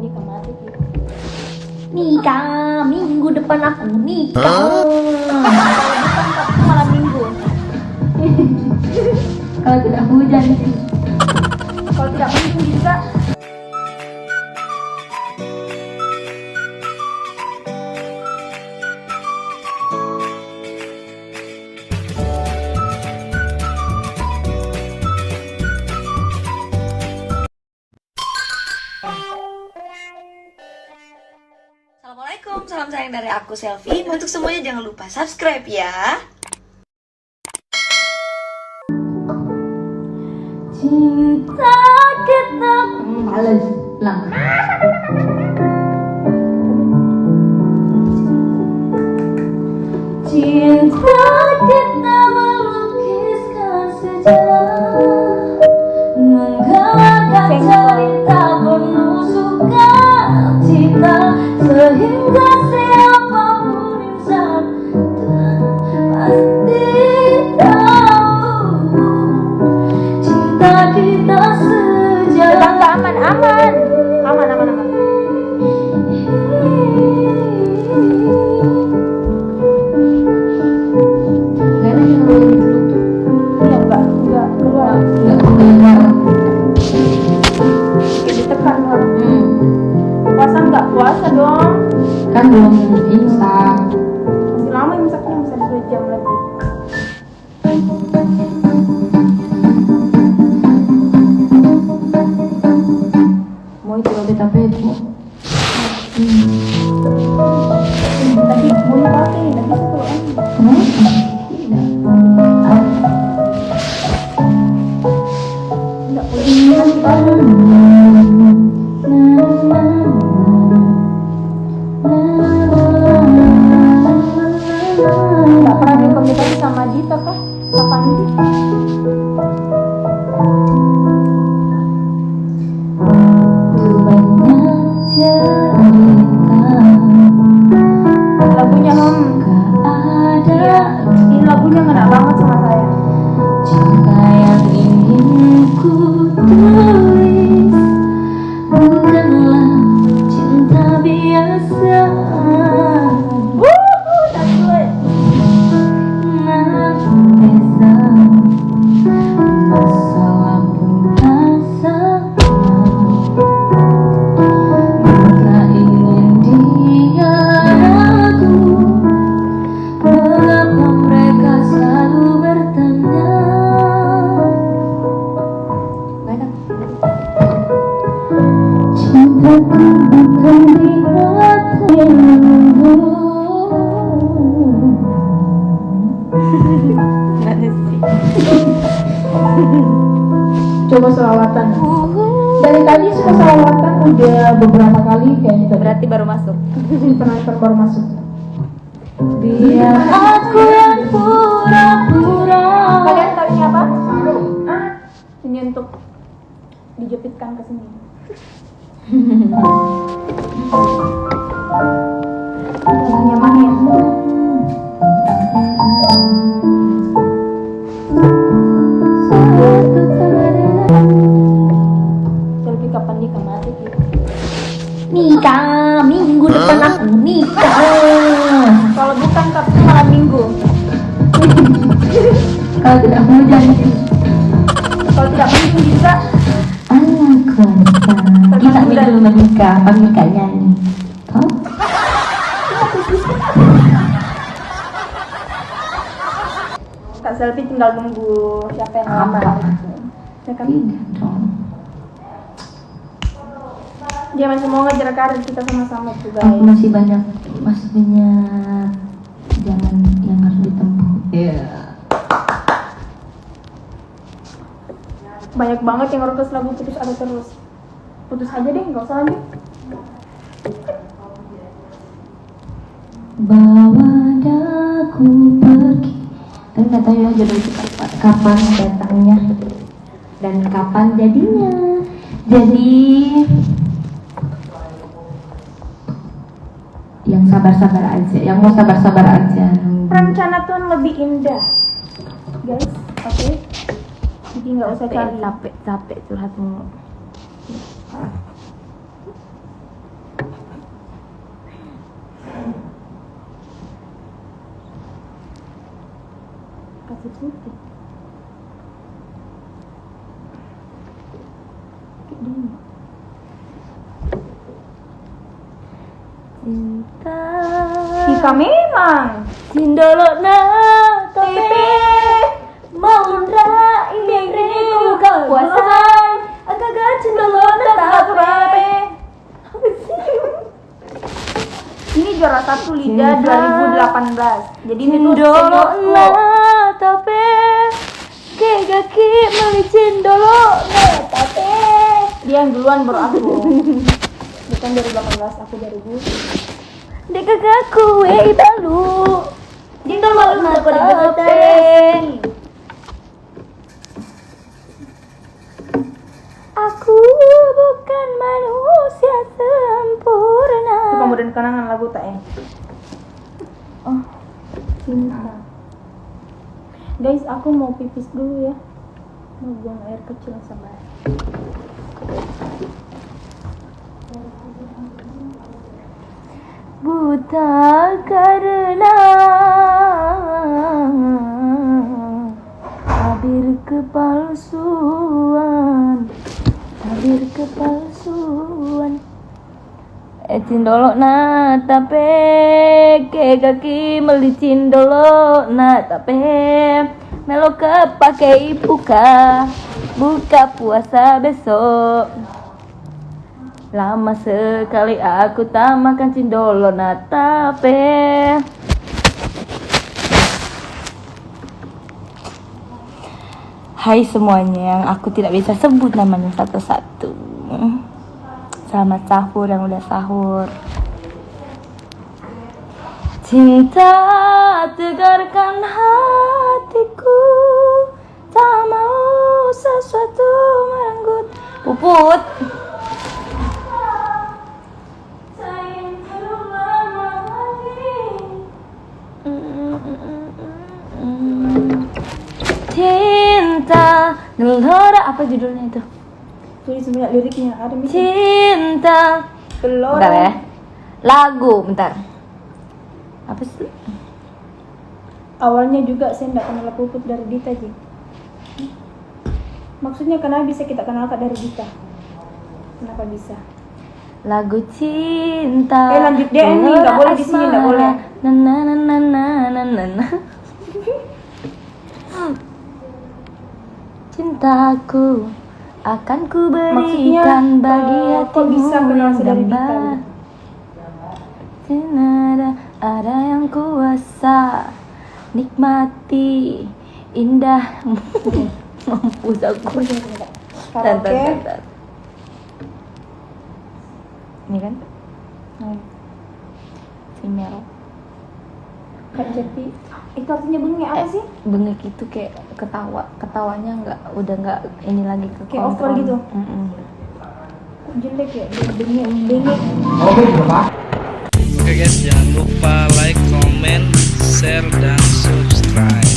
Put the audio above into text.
nikah mati gitu. Nikah, minggu depan aku nikah. Bukan Sabtu malam minggu. Kalau tidak hujan sih. Kalau tidak mendung bisa. Assalamualaikum, salam sayang dari aku Selfie. Untuk semuanya jangan lupa subscribe ya. Cinta kita males lang. Cinta kita melukiskan sejarah, menggalakkan cerita penuh sukacita, sehingga siapapun insan pasti tahu cinta kita sejarah. Aman. Gak ada yang boleh ditutup. Iya enggak keluar. Nggak keluar. Ditekan dong. Puasa enggak puasa dong. Kan belum imsak. Masih lama imsaknya, bisa 2 jam lebih. Mau itu lebih tapi itu. Tadi mau dipakai, tapi kalau enggak boleh. Enggak pernah berkomunikasi sama Dita kah? Kapan sih? Lagunya ini lagunya ngena banget sama saya. Cinta yang ingin ku tulis bukanlah cinta biasa. That's good. Masalah pun jika ingin dia ragu, mengapa mereka selalu bertanya. Cintaku bukan di hatimu. Coba selawatan. Dari tadi sudah selawatan udah beberapa kali kayaknya. Berarti baru masuk. Penonton baru masuk. Biar aku yang pura-pura. Kalian tahu ini apa? Ini untuk dijepitkan ke sini. Yang nyaman ya. Selfie kapan nikah mati gitu. Nikah, minggu depan aku nikah. Kalau bukan Sabtu malam minggu. Kalau tidak hujan sih. Kalau tidak mendung bisa. Aku kita minggu menikah, pernikahannya nih. Oh, Kak Selfie tinggal nunggu siapa yang lamar gitu. Ya kan? tidak dong. Dia masih mau ngejar karir kita sama-sama tuh Aku guys. masih banyak jalan yang harus ditempuh. Banyak banget yang request lagu putus ada terus. Putus aja deh, nggak usah lagi. Bawa daku pergi. Tapi nggak tahu ya jodoh itu kapan datangnya dan kapan jadinya. Jadi yang sabar-sabar aja, yang mau sabar-sabar aja. Rencana Tuhan lebih indah, guys. Oke. Jadi nggak usah cari. Capek curhat mulu. Cinta Jika memang Cindolo na tope Maundra ingin kuasai Agak cindolo na tope. ini juara 1 Lida Cinta. 2018. Jadi ini tuh Cindolo na seniorku. tope Kegaki meli cindolo na tope. Dia yang duluan baru aku. Bukan 2018, aku 2000. Dekagaku balu Cindolo na tope. Aku bukan manusia sempurna. Itu kemudian kenangan lagu tak ya? Oh, Cinta. Guys, aku mau pipis dulu ya. Mau buang air kecil sabar. buta karena tabir kepalsuan. Cindolo na tape ke kaki meli cindolo na tape melo kepake buka puasa besok. Lama sekali aku tak makan cindolo na tape. Hai semuanya yang aku tidak bisa sebut namanya satu-satu. Selamat sahur yang udah sahur. Cinta tegarkan hatiku, tak mau sesuatu merenggut. Puput. Cinta gelora, apa judulnya itu? Tulis sebenarnya liriknya ada nih. Cinta Gelora. bentar ya, lagu bentar. Apa sih? Awalnya juga saya tidak kenal Puput dari Dita, Ji. Maksudnya kenapa bisa kita kenal Kak dari Dita? Kenapa bisa? Lagu cinta. Lanjut deh, ini nggak boleh di sini, nggak boleh. Na na na na na na na. Cintaku akan ku berikan bagi hatimu kok bisa kenal dari Dita? Tidak ada yang kuasa nikmati indah. Mampus aku. Karaoke. Ini kan? Si Mel. Kak Jati. Itu artinya bengek apa sih? Bengek itu kayak ketawanya udah nggak ini lagi ke Kayak over gitu? Kok jelek ya? Bengek. Oke guys, jangan lupa like, comment, share, dan subscribe.